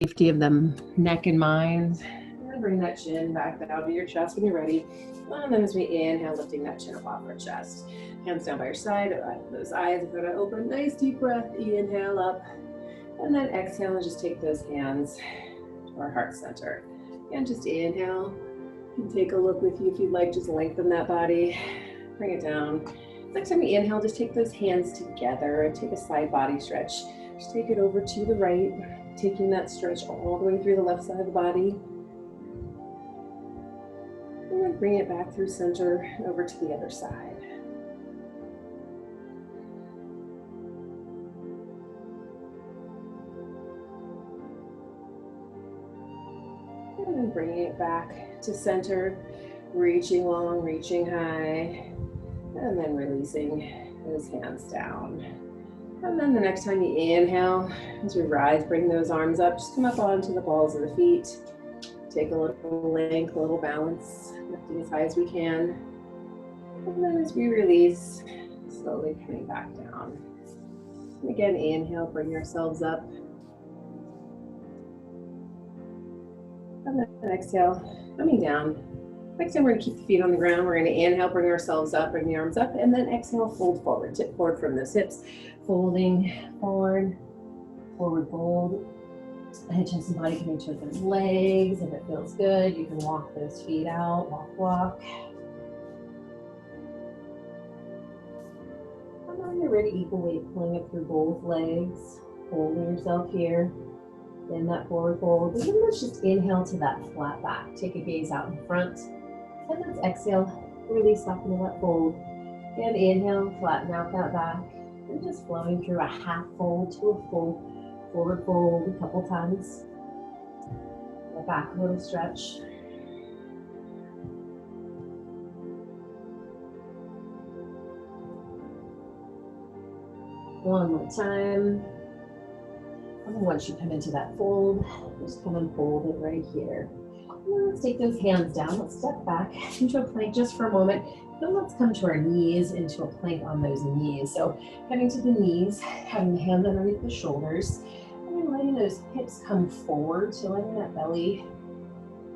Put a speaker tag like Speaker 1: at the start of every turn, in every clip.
Speaker 1: safety of the neck in mind. And bring that chin back down to your chest when you're ready. And then as we inhale, lifting that chin up off our chest. Hands down by your side, those eyes are gonna open. Nice deep breath, inhale up. And then exhale and just take those hands to our heart center. And just inhale. You can take a look with you if you'd like, just lengthen that body. Bring it down. Next time you inhale, just take those hands together and take a side body stretch. Just take it over to the right, taking that stretch all the way through the left side of the body. And then bring it back through center over to the other side. And then bringing it back to center, reaching long, reaching high. And then releasing those hands down. And then the next time you inhale, as we rise, bring those arms up, just come up onto the balls of the feet. Take a little length, a little balance, lifting as high as we can. And then as we release, slowly coming back down. And again, inhale, bring ourselves up. And then exhale, coming down. Next time we're gonna keep the feet on the ground. We're gonna inhale, bring ourselves up, bring the arms up, and then exhale, fold forward, tip forward from those hips. Folding forward, forward fold. Head, chest, and body coming to those legs. If it feels good, you can walk those feet out, walk. And when you're ready, equal weight, pulling up through both legs, holding yourself here. Then that forward fold. And then let's just inhale to that flat back. Take a gaze out in front. And let's exhale, release back into that fold. Again, inhale, flatten out that back. And just flowing through a half fold to a full forward fold a couple times. The back a little stretch. One more time. And once you come into that fold, just come and fold it right here. And let's take those hands down. Let's step back into a plank just for a moment. Then let's come to our knees, into a plank on those knees. So heading to the knees, having the hands underneath the shoulders, and then letting those hips come forward. So letting that belly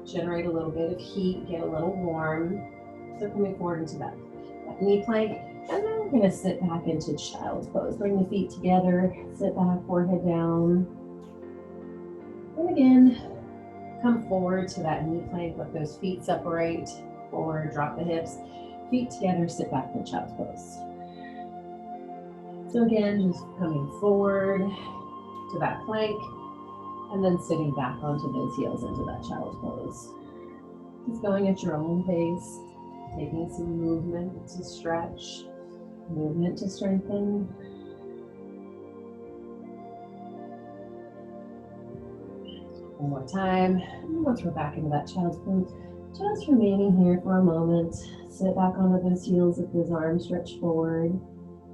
Speaker 1: generate a little bit of heat, get a little warm. So coming forward into that knee plank. And then we're gonna sit back into child's pose. Bring the feet together, sit back, forehead down. And again, come forward to that knee plank, let those feet separate, forward, drop the hips, feet together, sit back in child's pose. So again, just coming forward to that plank, and then sitting back onto those heels into that child's pose. Just going at your own pace, taking some movement to stretch, movement to strengthen. One more time. And once we're back into that child's pose, just remaining here for a moment. Sit back onto those heels with those arms stretched forward. And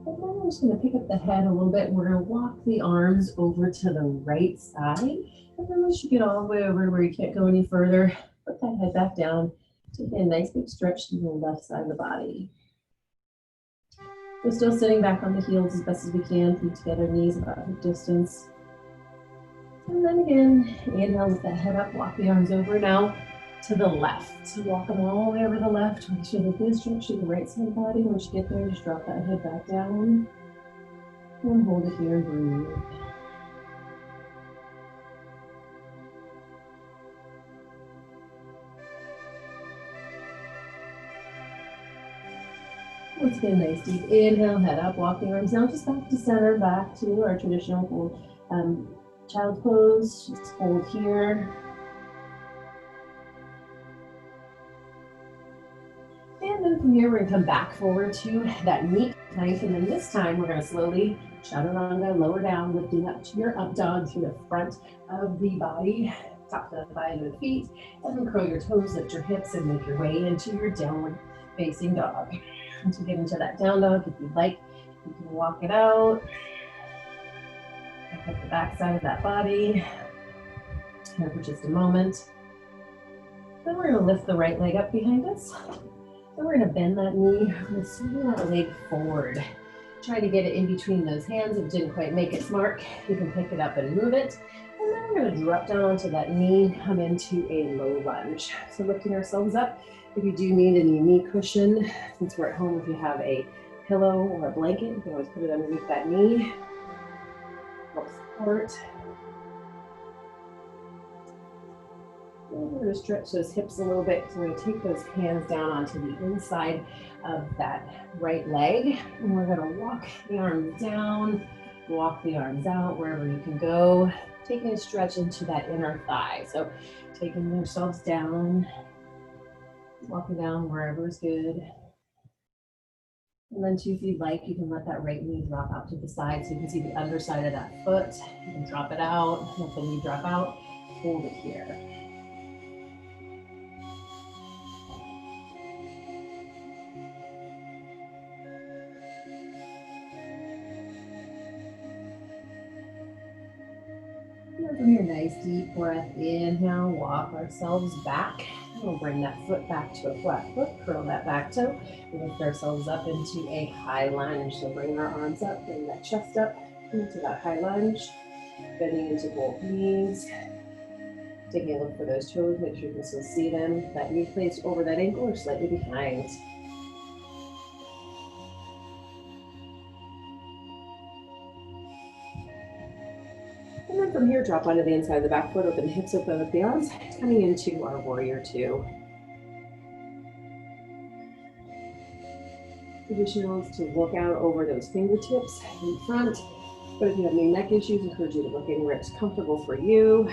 Speaker 1: then we're just going to pick up the head a little bit. We're going to walk the arms over to the right side. And then once you get all the way over to where you can't go any further, put that head back down. Take a nice big stretch to the left side of the body. We're still sitting back on the heels as best as we can, feet together, knees about hip distance. And then again, inhale, lift that head up, walk the arms over now to the left. So walk them all the way over the left. Make sure that this stretch to the right side of the body. Once you get there, just drop that head back down. And hold it here and breathe. Once again, nice deep inhale, head up, walk the arms now just back to center, back to our traditional child's pose. Just hold here. And then from here, we're gonna come back forward to that knee plank. And then this time, we're gonna slowly chaturanga, lower down, lifting up to your up dog through the front of the body, top of the thigh to the feet. And then curl your toes, lift your hips, and make your way into your downward facing dog. Once you get into that down dog, if you'd like, you can walk it out. Pick up the back side of that body. Here for just a moment. Then we're going to lift the right leg up behind us. Then we're going to bend that knee. We're going to swing that leg forward. Try to get it in between those hands. If it didn't quite make its mark, you can pick it up and move it. And then we're gonna drop down onto that knee, come into a low lunge. So lifting ourselves up. If you do need any knee cushion, since we're at home, if you have a pillow or a blanket, you can always put it underneath that knee. Help support. And we're gonna stretch those hips a little bit. So we're gonna take those hands down onto the inside of that right leg. And we're gonna walk the arms down, walk the arms out wherever you can go. Taking a stretch into that inner thigh. So taking yourselves down, walking down wherever is good. And then too, if you'd like, you can let that right knee drop out to the side so you can see the underside of that foot. You can drop it out, let the knee drop out, hold it here. And from your nice deep breath, inhale, walk ourselves back. We'll bring that foot back to a flat foot, curl that back toe, lift ourselves up into a high lunge. So bring our arms up, bring that chest up into that high lunge, bending into both knees. Taking a look for those toes, make sure you can still see them. That knee placed over that ankle or slightly behind. And then from here, drop onto the inside of the back foot, open the hips, open up the arms, coming into our warrior two. Traditional is to look out over those fingertips in front. But if you have any neck issues, I encourage you to look anywhere it's comfortable for you.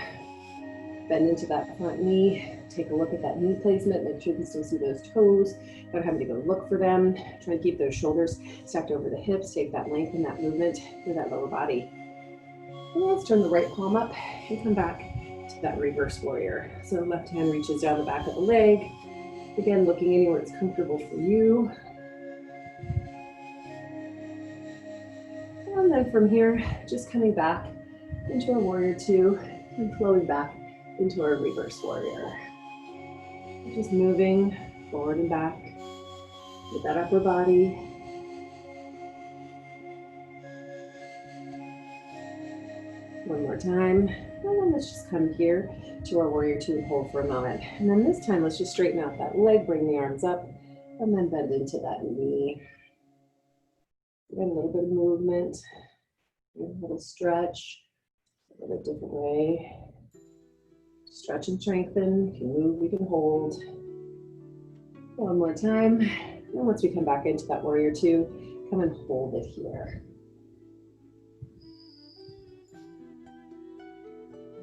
Speaker 1: Bend into that front knee. Take a look at that knee placement. Make sure you can still see those toes. Not having to go look for them. Try and keep those shoulders stacked over the hips. Take that length and that movement through that lower body. And let's turn the right palm up and come back to that reverse warrior. So left hand reaches down the back of the leg. Again, looking anywhere it's comfortable for you. And then from here, just coming back into our warrior two and flowing back into our reverse warrior. Just moving forward and back with that upper body. One more time. And then let's just come here to our warrior two and hold for a moment. And then this time, let's just straighten out that leg, bring the arms up, and then bend into that knee. Get a little bit of movement, a little stretch, a little different way. Stretch and strengthen. You can move, we can hold. One more time. And once we come back into that warrior two, come and hold it here.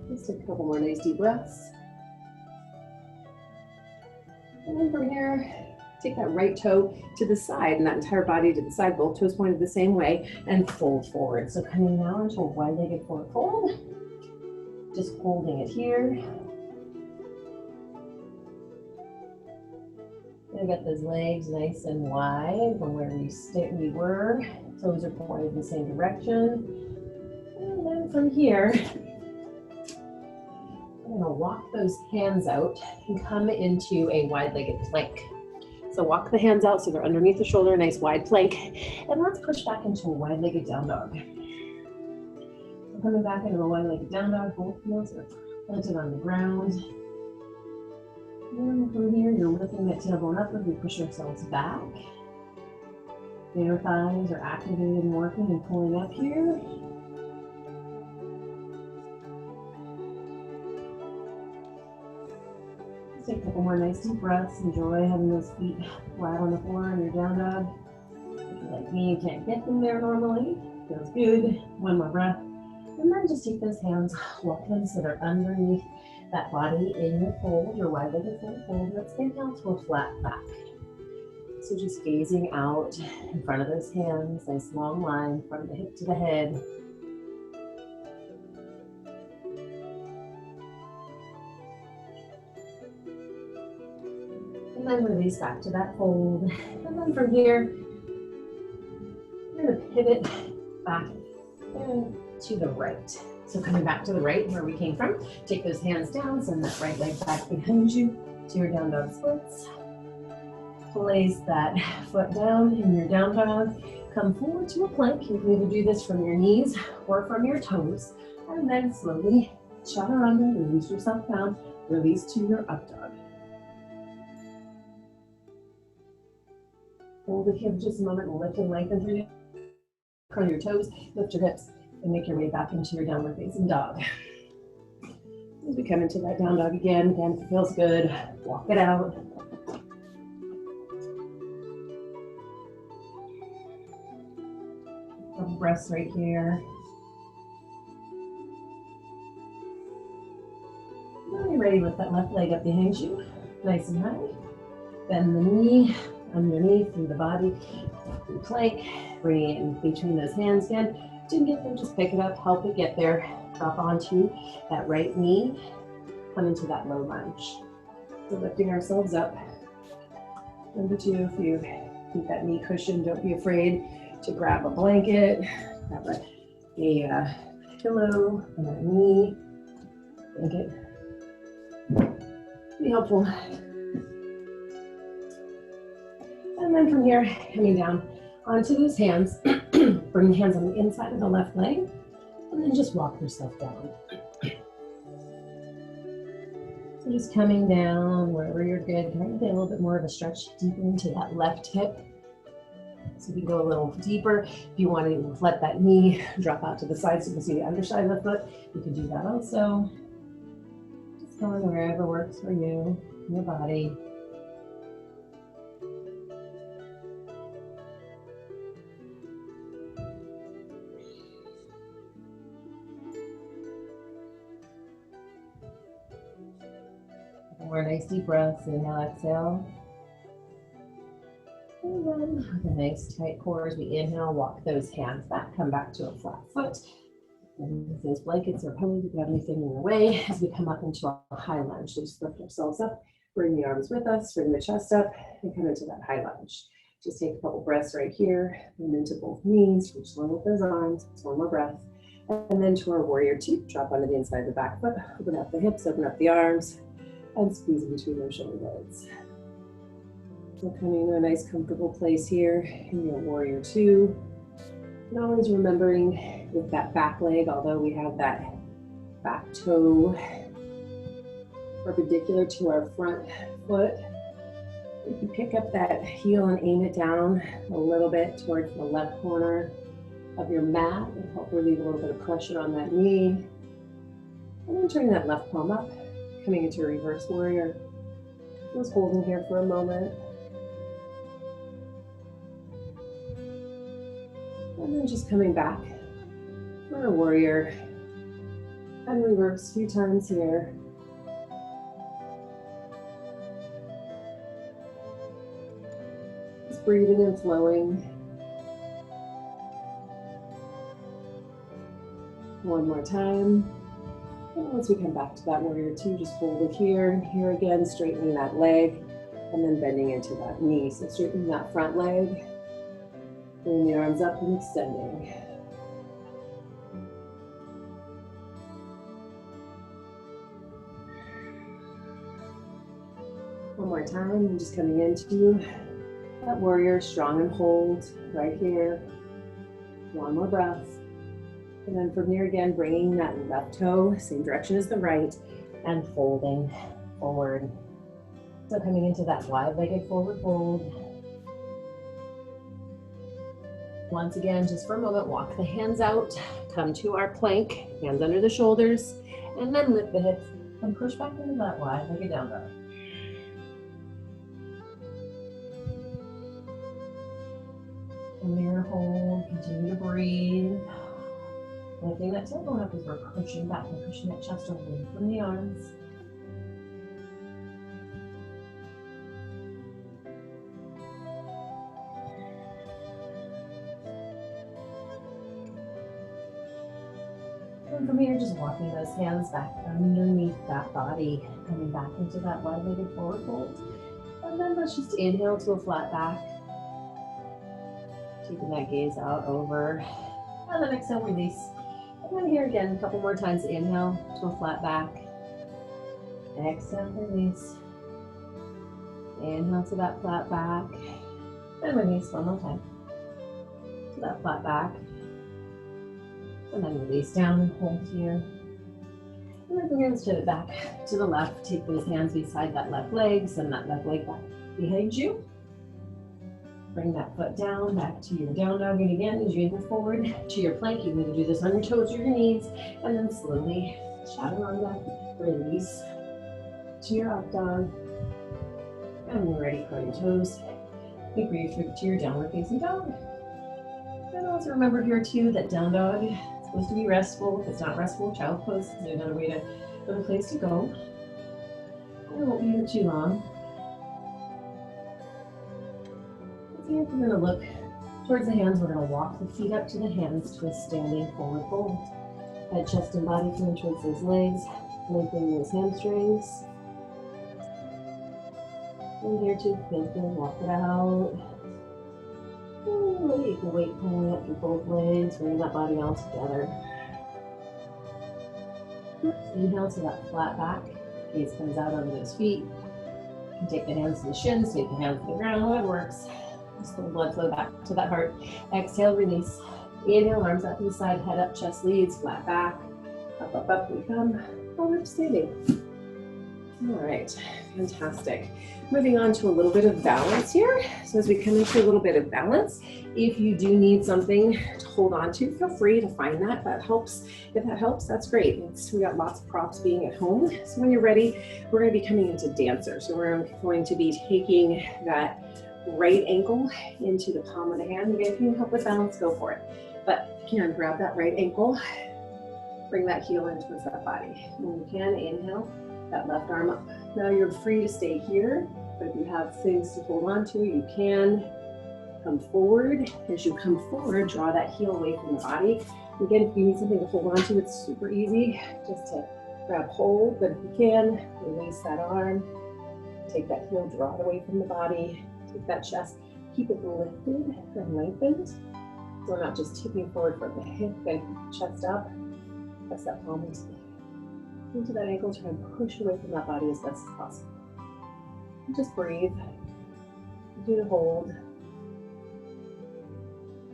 Speaker 1: Just a couple more nice deep breaths. And then from here, take that right toe to the side and that entire body to the side, both toes pointed the same way, and fold forward. So coming now into a wide-legged forward fold. Just holding it here. And get those legs nice and wide from where we were. Toes are pointed in the same direction. And then from here, I'm gonna walk those hands out and come into a wide-legged plank. So walk the hands out so they're underneath the shoulder, nice wide plank. And let's push back into a wide-legged down dog. So coming back into a wide-legged down dog, both heels are planted on the ground. And from here, you're lifting that tailbone up as we push ourselves back. The inner thighs are activated and working and pulling up here. Let's take a couple more nice deep breaths. Enjoy having those feet flat on the floor in your down dog. If you're like me, you can't get them there normally. Feels good. One more breath. And then just take those hands, walk them so they're underneath that body in your fold, your wide-legged forward fold. Let's inhale to a flat back. So just gazing out in front of those hands, nice long line from the hip to the head. And then release back to that fold. And then from here, you're going to pivot back and to the right. So coming back to the right where we came from, take those hands down, send that right leg back behind you to your down dog splits. Place that foot down in your down dog. Come forward to a plank. You can either do this from your knees or from your toes. And then slowly Chaturanga, release yourself down, release to your up dog. Hold it here for just a moment, lift and lengthen through your curl your toes, lift your hips, and make your way back into your downward facing dog. As we come into that down dog again, if it feels good, walk it out. Couple breaths right here. When you're ready, lift that left leg up behind you, nice and high. Bend the knee underneath through the body, through plank. Bring it in between those hands again. Didn't get there, just pick it up, help it get there. Drop onto that right knee, come into that low lunge. So lifting ourselves up. Number two, if you keep that knee cushion, don't be afraid to grab a blanket, grab a pillow on that knee, blanket. Be helpful. And then from here, coming down onto those hands, bring the hands on the inside of the left leg, and then just walk yourself down. So just coming down wherever you're good, trying to get a little bit more of a stretch deeper into that left hip. So you can go a little deeper. If you want to let that knee drop out to the side so you can see the underside of the foot, you can do that also. Just going wherever works for you, your body. More nice deep breaths, inhale, exhale. And then with a nice tight core as we inhale, walk those hands back, come back to a flat foot. And if those blankets or pillows, if you have anything in your way, as we come up into a high lunge, so just lift ourselves up, bring the arms with us, bring the chest up, and come into that high lunge. Just take a couple breaths right here, and into both knees, reach low with those arms, one more breath. And then to our warrior two, drop onto the inside of the back foot, open up the hips, open up the arms, and squeeze in between those shoulder blades. So coming to a nice comfortable place here in your warrior two. And always remembering with that back leg, although we have that back toe perpendicular to our front foot, if you pick up that heel and aim it down a little bit towards the left corner of your mat, it'll help relieve a little bit of pressure on that knee. And then turn that left palm up, coming into a reverse warrior. Just holding here for a moment. And then just coming back for a warrior. And reverse a few times here. Just breathing and flowing. One more time. And once we come back to that warrior two, just hold it here and here again, straightening that leg and then bending into that knee. So straightening that front leg, bringing the arms up and extending. One more time, and just coming into that warrior, strong and hold right here. One more breath. And then from here again, bringing that left toe, same direction as the right, and folding forward. So coming into that wide-legged forward fold. Once again, just for a moment, walk the hands out, come to our plank, hands under the shoulders, and then lift the hips and push back into that wide-legged down dog. Come here, hold, continue to breathe. Lifting that tailbone up as we're pushing back and pushing that chest away from the arms. And from here, just walking those hands back underneath that body, coming back into that wide-legged forward fold. And then let's just inhale to a flat back. Taking that gaze out over. And then exhale, release. And then here again, a couple more times. Inhale to a flat back. Exhale, release. Inhale to that flat back. And release one more time. To that flat back. And then release down and hold here. And And we're going to step it back to the left. Take those hands beside that left leg. Send that left leg back behind you. Bring that foot down, back to your down dog. And again, as you angle forward to your plank, you can do this on your toes or your knees. And then slowly chaturanga, release to your up dog. And when you're ready, curl your toes. And breathe through to your downward facing dog. And also remember here too that down dog is supposed to be restful. If it's not restful, child pose is another way to, another place to go. I won't be here too long. We're going to look towards the hands. We're going to walk the feet up to the hands to a standing forward fold. Head, chest, and body coming towards those legs. Lengthening those hamstrings. And here too, feel good. Walk it out. Ooh, you can weight pulling up through both legs. Bring that body all together. Inhale to that flat back. Gaze comes out under those feet. You can take the hands to the shins, take the hands to the ground, whatever works. Just let the blood flow back to that heart. Exhale, release. Inhale, arms out to the side, head up, chest leads, flat back. Up, up, up, we come. Forward standing. All right, fantastic. Moving on to a little bit of balance here. So as we come into a little bit of balance, if you do need something to hold on to, feel free to find that. That helps. If that helps, that's great. We got lots of props being at home. So when you're ready, we're going to be coming into dancer. So we're going to be taking that right ankle into the palm of the hand. Again, if you need help with balance, go for it. But if you can, grab that right ankle, bring that heel in towards that body. When you can, inhale, that left arm up. Now you're free to stay here, but if you have things to hold on to, you can come forward. As you come forward, draw that heel away from the body. Again, if you need something to hold on to, it's super easy just to grab hold, but if you can, release that arm, take that heel, draw it away from the body. Take that chest, keep it lifted and lengthened. So we're not just tipping forward from the hip, then chest up. Press that palm into that ankle, try and push away from that body as best as possible. And just breathe. Do the hold.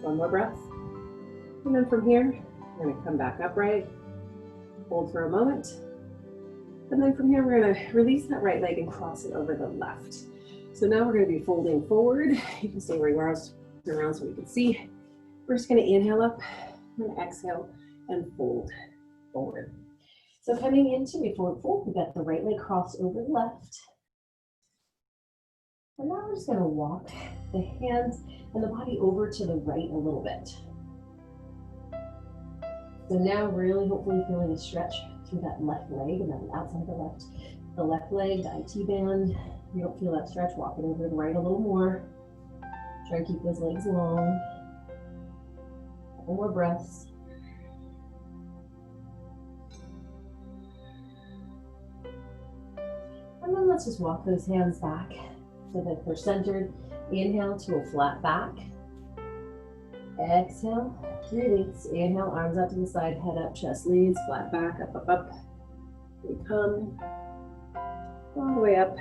Speaker 1: One more breath. And then from here, we're going to come back upright. Hold for a moment. And then from here, we're going to release that right leg and cross it over the left. So now we're going to be folding forward. You can stay where you are, turn around so we can see. We're just going to inhale up and exhale and fold forward. So coming into a forward fold, we got the right leg crossed over the left. And now we're just going to walk the hands and the body over to the right a little bit. So now really hopefully feeling a stretch through that left leg and then outside the left leg, the IT band. If you don't feel that stretch, walk it over to the right a little more. Try and keep those legs long. Couple more breaths. And then let's just walk those hands back so that they're centered. Inhale to a flat back. Exhale, release. Inhale, arms out to the side, head up, chest leads, flat back, up, up, up. We come all the way up.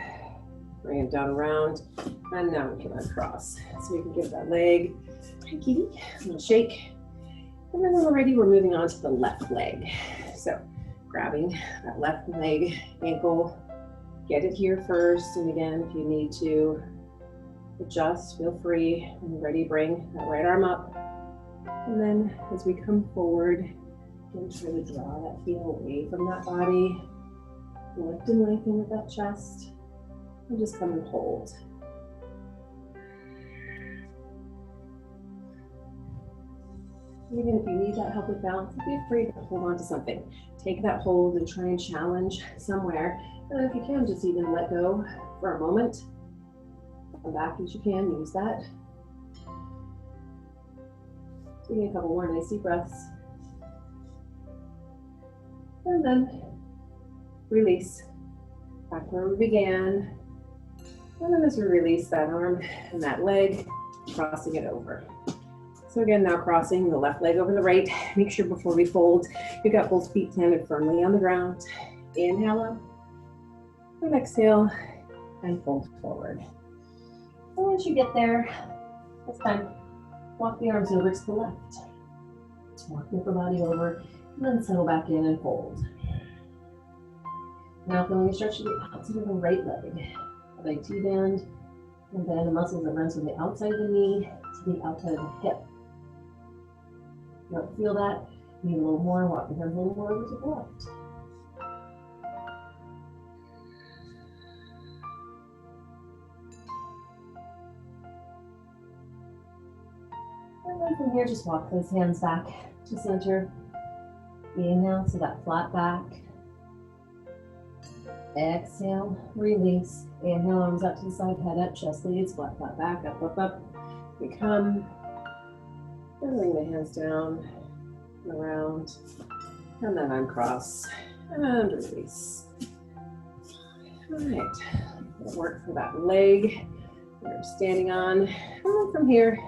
Speaker 1: Bring it down around, and now we can uncross. So we can give that leg a little shake. And then when we're ready, we're moving on to the left leg. So grabbing that left leg, ankle, get it here first. And again, if you need to adjust, feel free. When you're ready, bring that right arm up. And then as we come forward, we'll try to draw that heel away from that body. Lift and lengthen with that chest. And just come and hold. Even if you need that help with balance, be free to hold on to something. Take that hold and try and challenge somewhere. And if you can, just even let go for a moment. Come back as you can, use that. Taking a couple more nice deep breaths. And then release. Back where we began. And then as we release that arm and that leg, crossing it over. So again, now crossing the left leg over the right. Make sure before we fold, you've got both feet planted firmly on the ground. Inhale up, and exhale, and fold forward. So once you get there, it's time. Walk the arms over to the left. Walk the upper body over, and then settle back in and fold. Now feeling a stretch to the outside of the right leg. Leg T-band, and then the muscles that runs from the outside of the knee to the outside of the hip. You don't feel that? Need a little more, walk your hands a little more over to the left. And then from here, just walk those hands back to center. Inhale, so that flat back. Exhale, release. Inhale, arms out to the side, head up, chest leads, flat, flat back, up, up, up. We come, and bring the hands down, around, and then uncross, and release. All right, we'll work for that leg you're standing on. And then from here,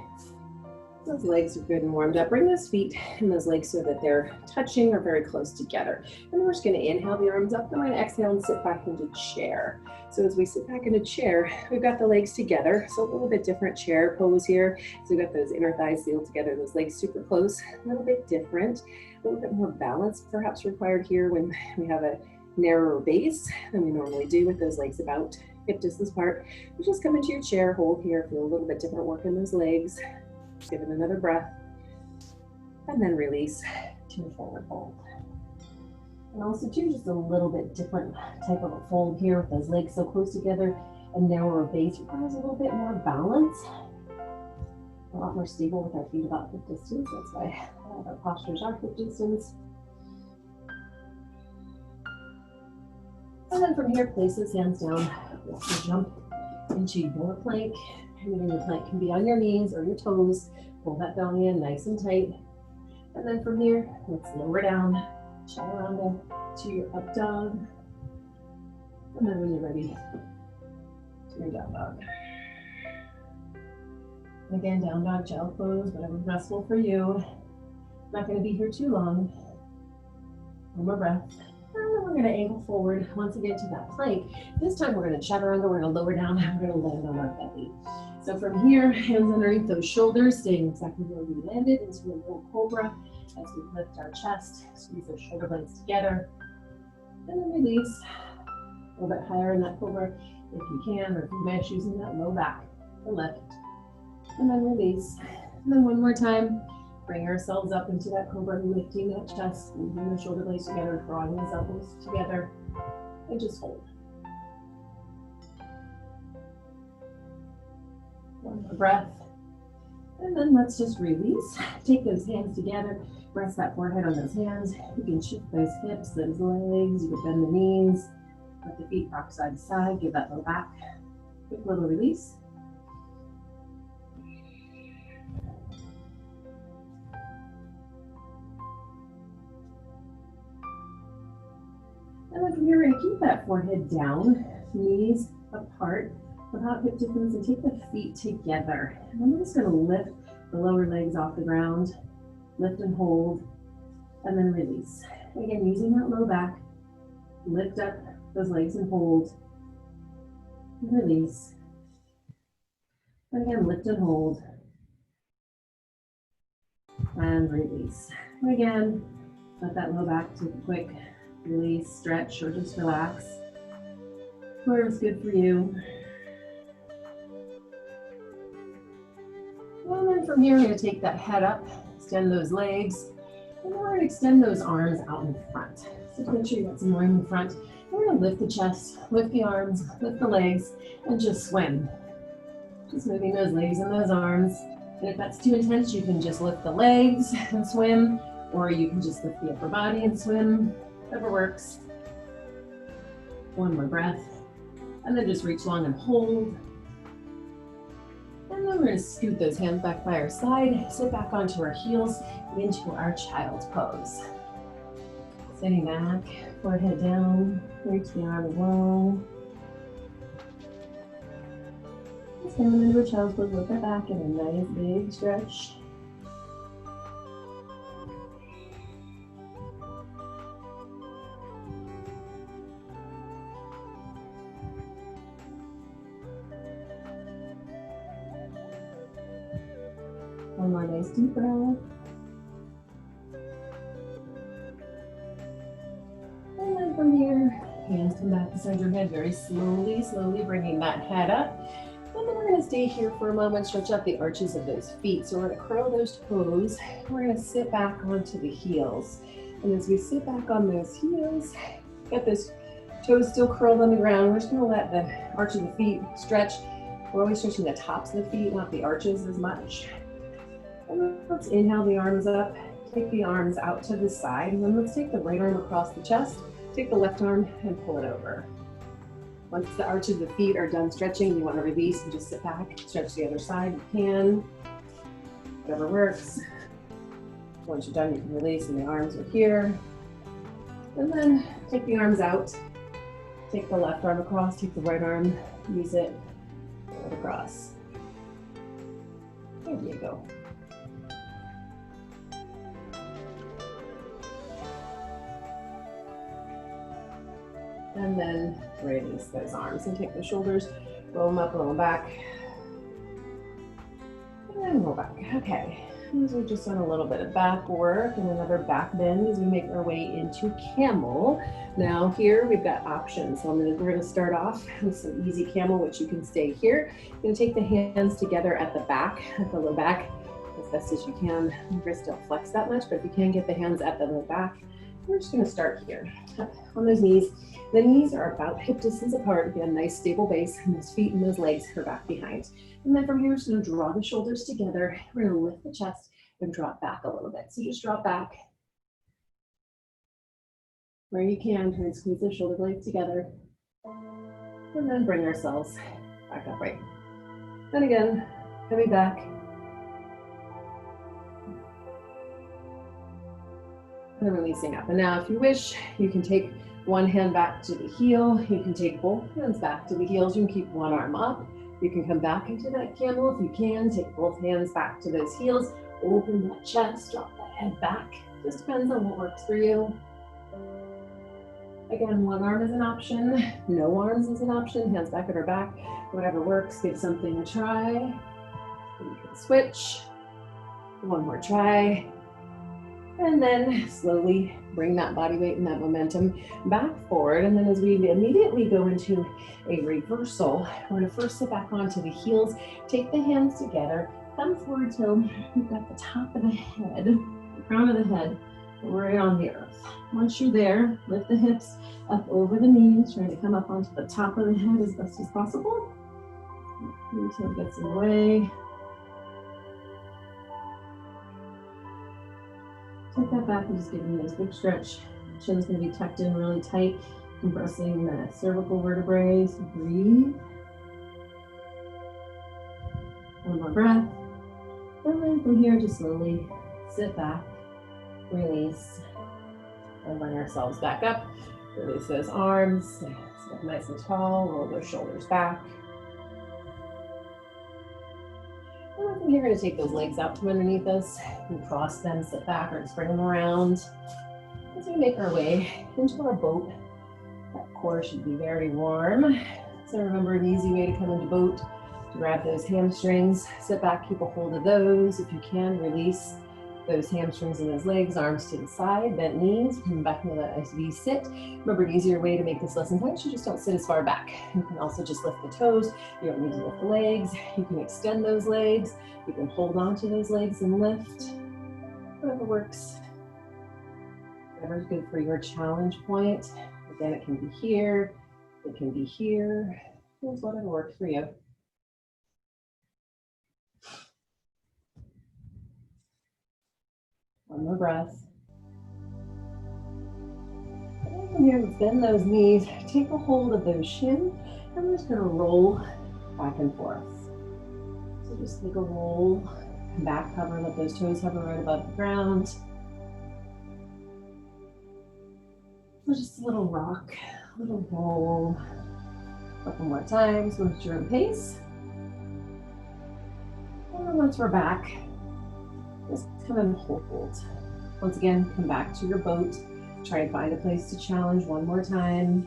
Speaker 1: those legs are good and warmed up. Bring those feet and those legs so that they're touching or very close together. And we're just going to inhale the arms up, and we're going to exhale and sit back into chair. So as we sit back into chair, we've got the legs together. So a little bit different chair pose here. So we've got those inner thighs sealed together, those legs super close, a little bit different, a little bit more balance perhaps required here when we have a narrower base than we normally do with those legs about hip distance apart. You just come into your chair, hold here, feel a little bit different work in those legs. Give it another breath, and then release to a forward fold. And also do just a little bit different type of a fold here with those legs so close together. A narrower base requires a little bit more balance. A lot more stable with our feet about hip distance. That's why our postures are hip distance. And then from here, place those hands down. We'll jump into your plank. Your plank can be on your knees or your toes. Pull that belly in nice and tight. And then from here, let's lower down, chaturanga to your up dog. And then when you're ready, to your down dog. And again, down dog, child pose, whatever's restful for you. I'm not going to be here too long. One more breath. And then we're going to angle forward once again to that plank. This time we're going to chaturanga, we're going to lower down, and we're going to land on our belly. So from here, hands underneath those shoulders, staying exactly where we landed into a little cobra as we lift our chest, squeeze those shoulder blades together, and then release. A little bit higher in that cobra if you can, or if you mesh using that low back to lift, and then release. And then one more time, bring ourselves up into that cobra, lifting that chest, squeezing the shoulder blades together, drawing those elbows together, and just hold. One more breath. And then let's just release. Take those hands together, rest that forehead on those hands. You can shift those hips, those legs, you can bend the knees, let the feet rock side to side, give that low back. Quick little release. And then from here, we're going to keep that forehead down, knees apart, about hip distance, and take the feet together. And I'm just going to lift the lower legs off the ground, lift and hold, and then release. Again, using that low back, lift up those legs and hold, and release. And again, lift and hold, and release. And again, let that low back take a quick release, stretch, or just relax. Whatever's good for you. And then from here, we're going to take that head up, extend those legs, and then we're going to extend those arms out in front. So make sure you got some room in front. And we're going to lift the chest, lift the arms, lift the legs, and just swim. Just moving those legs and those arms. And if that's too intense, you can just lift the legs and swim, or you can just lift the upper body and swim, whatever works. One more breath. And then just reach long and hold. And then we're going to scoot those hands back by our side, sit back onto our heels, into our child's pose. Sitting back, forehead down, reach the arms low. Just coming into a child's pose, look back in a nice big stretch. One more nice deep breath. And then from here, hands come beside your head very slowly, slowly bringing that head up. And then we're going to stay here for a moment, stretch out the arches of those feet. So we're going to curl those toes. We're going to sit back onto the heels. And as we sit back on those heels, get those toes still curled on the ground. We're just going to let the arch of the feet stretch. We're always stretching the tops of the feet, not the arches as much. And let's inhale the arms up. Take the arms out to the side. And then let's take the right arm across the chest. Take the left arm and pull it over. Once the arch of the feet are done stretching, you want to release and just sit back, stretch the other side. You can, whatever works. Once you're done, you can release and the arms are here. And then take the arms out. Take the left arm across, take the right arm, use it, pull it across. There you go. And then release those arms and take the shoulders, roll them up, roll them back. And roll back. Okay. So we've just done a little bit of back work and another back bend as we make our way into camel. Now here we've got options. So we're going to start off with some easy camel, which you can stay here. You're going to take the hands together at the back, at the low back, as best as you can. Your wrists don't flex that much, but if you can get the hands at the low back, we're just going to start here on those knees. The knees are about hip distance apart. Get a nice stable base, and those feet and those legs are back behind. And then from here, we're just going to draw the shoulders together. We're going to lift the chest and drop back a little bit. So just drop back where you can. Try and squeeze the shoulder blades together. And then bring ourselves back upright. And again, coming back. And releasing up. And now if you wish, you can take one hand back to the heel. You can take both hands back to the heels. You can keep one arm up. You can come back into that camel if you can. Take both hands back to those heels. Open that chest, drop that head back. Just depends on what works for you. Again, one arm is an option. No arms is an option. Hands back at our back. Whatever works, give something a try. You can switch. One more try. And then slowly bring that body weight and that momentum back forward. And then as we immediately go into a reversal, we're going to first sit back onto the heels, take the hands together, come forward till you've got the top of the head, the crown of the head, right on the earth. Once you're there, lift the hips up over the knees, trying to come up onto the top of the head as best as possible until it gets away. Take that back and just give them a nice big stretch. Chin's going to be tucked in really tight, compressing the cervical vertebrae. So breathe. One more breath. And then from here, just slowly sit back, release, and bring ourselves back up. Release those arms, sit up nice and tall, roll those shoulders back. And then you're going to take those legs out from underneath us and cross them, sit back, or just bring them around. As we make our way into our boat, that core should be very warm. So remember, an easy way to come into boat, to grab those hamstrings, sit back, keep a hold of those. If you can, release those hamstrings and those legs, arms to the side, bent knees, come back into that nice V sit. Remember, an easier way to make this less intense, you just don't sit as far back. You can also just lift the toes. You don't need to lift the legs. You can extend those legs. You can hold on to those legs and lift. Whatever works. Whatever's good for your challenge point. Again, it can be here. It can be here. Here's whatever works for you. One more breath. And from here, bend those knees, take a hold of those shins, and we're just going to roll back and forth. So just take a roll, come back, hover, let those toes hover right above the ground. So just a little rock, a little roll. A couple more times, go at your own pace. And then once we're back, just come and hold. Once again, come back to your boat. Try and find a place to challenge one more time.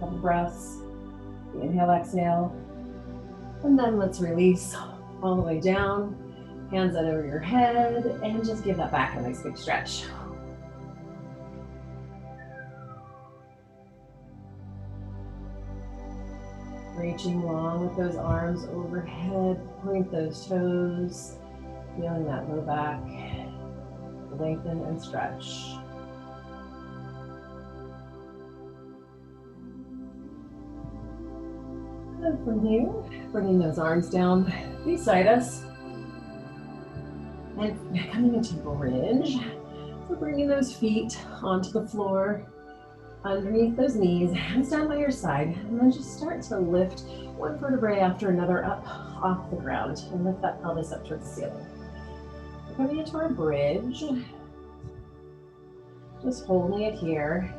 Speaker 1: Couple breaths. Inhale, exhale. And then let's release all the way down. Hands out over your head and just give that back a nice big stretch. Reaching long with those arms overhead, point those toes, feeling that low back lengthen and stretch. And from here, bringing those arms down beside us and coming into bridge. So bringing those feet onto the floor, underneath those knees, hands down by your side, and then just start to lift one vertebrae after another up off the ground and lift that pelvis up towards the ceiling. We're coming into our bridge, just holding it here.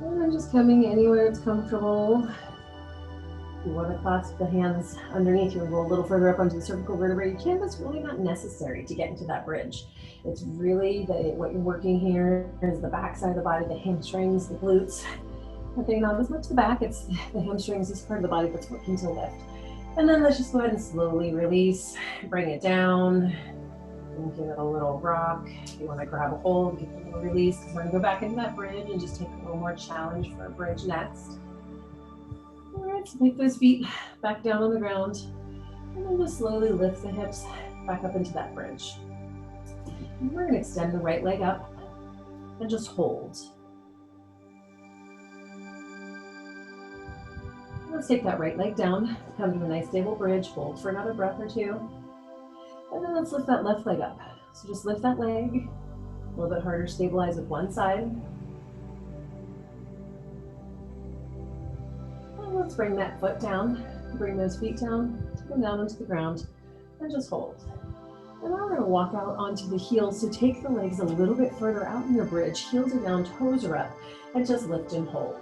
Speaker 1: And then just coming anywhere it's comfortable. If you want to clasp the hands underneath you and go a little further up onto the cervical vertebrae, you can, but it's really not necessary to get into that bridge. It's really what you're working here is the back side of the body, the hamstrings, the glutes. Okay, not as much the back, it's the hamstrings, this part of the body that's working to lift. And then let's just go ahead and slowly release, bring it down, and give it a little rock. If you want to grab a hold, give it a little release, because we're going to go back into that bridge and just take a little more challenge for a bridge next. All right, so take those feet back down on the ground, and then just slowly lift the hips back up into that bridge. And we're going to extend the right leg up and just hold. Let's take that right leg down, come to a nice stable bridge, hold for another breath or two. And then let's lift that left leg up. So just lift that leg, a little bit harder, stabilize with one side. And let's bring that foot down, bring those feet down, take them down into the ground, and just hold. And now we're going to walk out onto the heels, so take the legs a little bit further out in your bridge, heels are down, toes are up, and just lift and hold.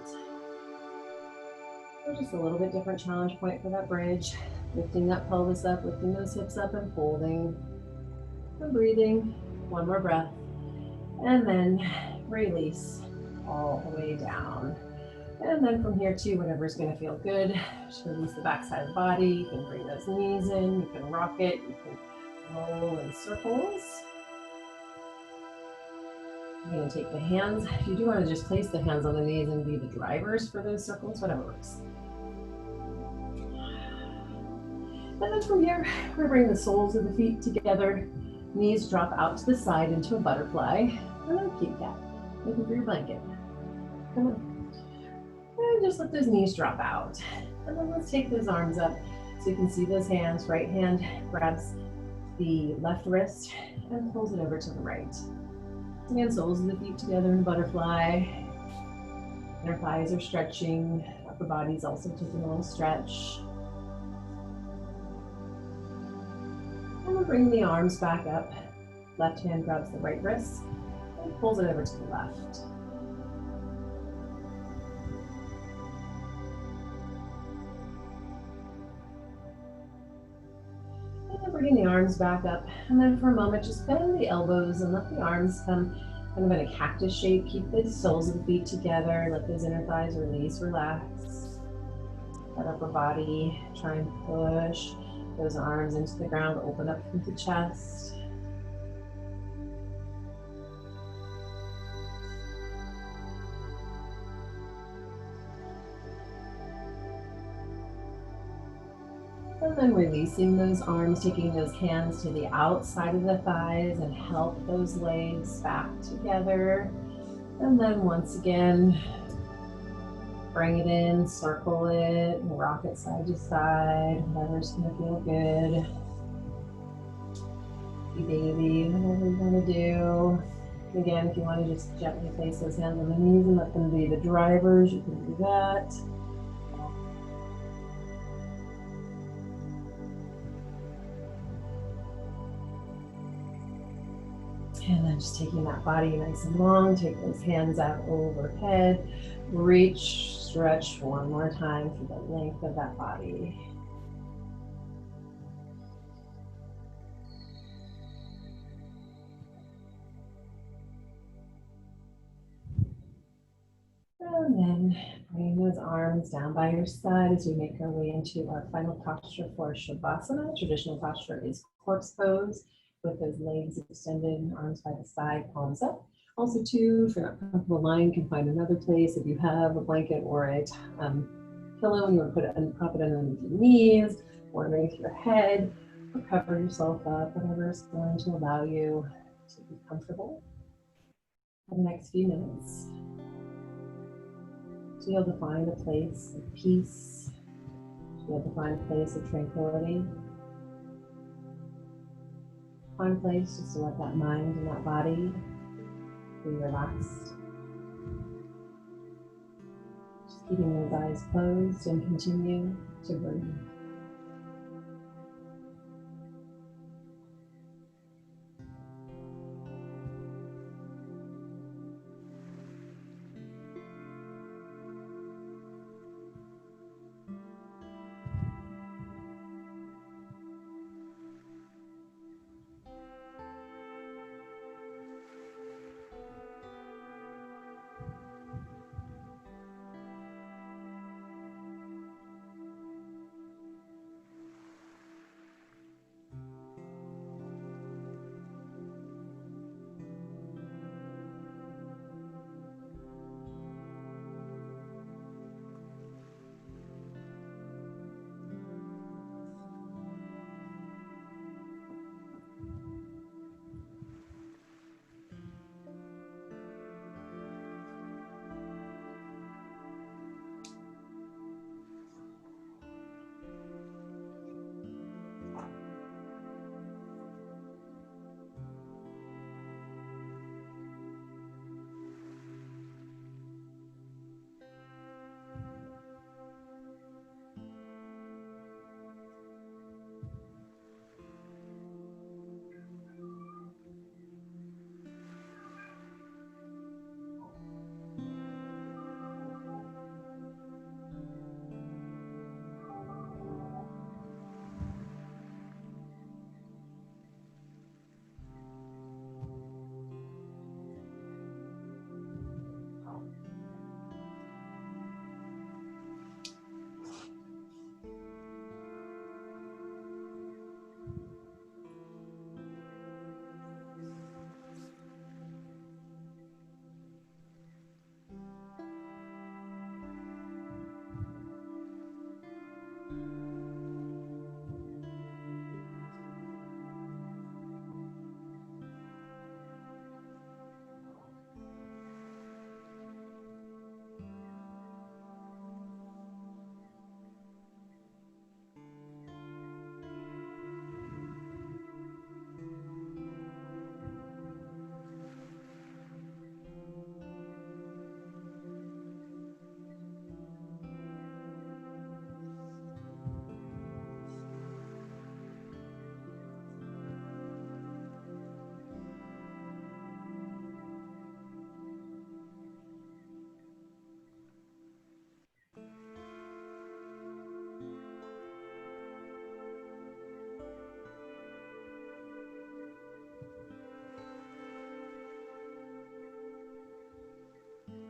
Speaker 1: So just a little bit different challenge point for that bridge. Lifting that pelvis up, lifting those hips up and holding. And breathing, one more breath. And then release all the way down. And then from here too, whatever's gonna feel good. Just release the back side of the body. You can bring those knees in, you can rock it, you can roll in circles. You're gonna take the hands. If you do wanna just place the hands on the knees and be the drivers for those circles, whatever works. And then from here, we're bringing the soles of the feet together. Knees drop out to the side into a butterfly. And then keep that. Looking for your blanket. Come on. And just let those knees drop out. And then let's take those arms up so you can see those hands. Right hand grabs the left wrist and pulls it over to the right. Again, soles of the feet together in a butterfly. Inner thighs are stretching. Upper body's also taking a little stretch. And we'll bring the arms back up. Left hand grabs the right wrist and pulls it over to the left. And then bringing the arms back up. And then for a moment, just bend the elbows and let the arms come kind of in a cactus shape. Keep the soles of the feet together. Let those inner thighs release, relax. That upper body, try and push those arms into the ground, open up through the chest. And then releasing those arms, taking those hands to the outside of the thighs and help those legs back together. And then once again, bring it in, circle it, rock it side to side, whatever's gonna feel good. Baby, whatever you wanna do. Again, if you wanna just gently place those hands on the knees and let them be the drivers, you can do that. And then just taking that body nice and long, take those hands out overhead, reach, stretch one more time for the length of that body. And then bring those arms down by your side as we make our way into our final posture for Shavasana. Traditional posture is corpse pose with those legs extended, arms by the side, palms up. Also too, if you're not comfortable lying, you can find another place. If you have a blanket or a pillow and you want to prop it underneath your knees or underneath your head, or cover yourself up, whatever is going to allow you to be comfortable for the next few minutes. To be able to find a place of peace, to be able to find a place of tranquility. Find a place just to let that mind and that body be relaxed. Just keeping those eyes closed and continue to breathe.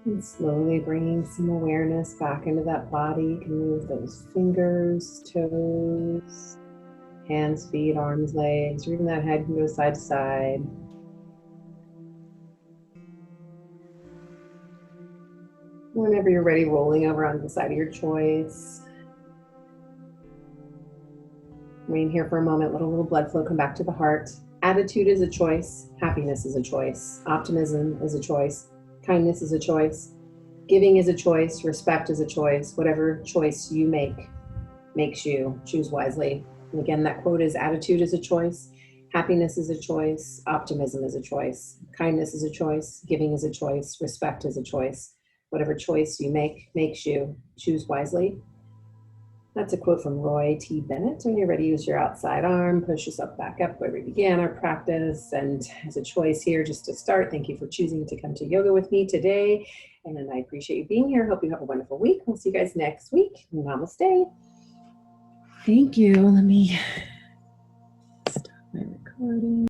Speaker 1: And slowly bringing some awareness back into that body. You can move those fingers, toes, hands, feet, arms, legs, or even that head can go side to side. Whenever you're ready, rolling over onto the side of your choice. Remain here for a moment, let a little blood flow come back to the heart. Attitude is a choice. Happiness is a choice. Optimism is a choice. Kindness is a choice. Giving is a choice. Respect is a choice. Whatever choice you make makes you. Choose wisely. And again, that quote is attitude is a choice. Happiness is a choice. Optimism is a choice. Kindness is a choice. Giving is a choice. Respect is a choice. Whatever choice you make makes you. Choose wisely. That's a quote from Roy T. Bennett. When you're ready, use your outside arm, push yourself back up where we began our practice. And as a choice here, just to start, thank you for choosing to come to yoga with me today. And I appreciate you being here. Hope you have a wonderful week. We'll see you guys next week. Namaste. Thank you. Let me stop my recording.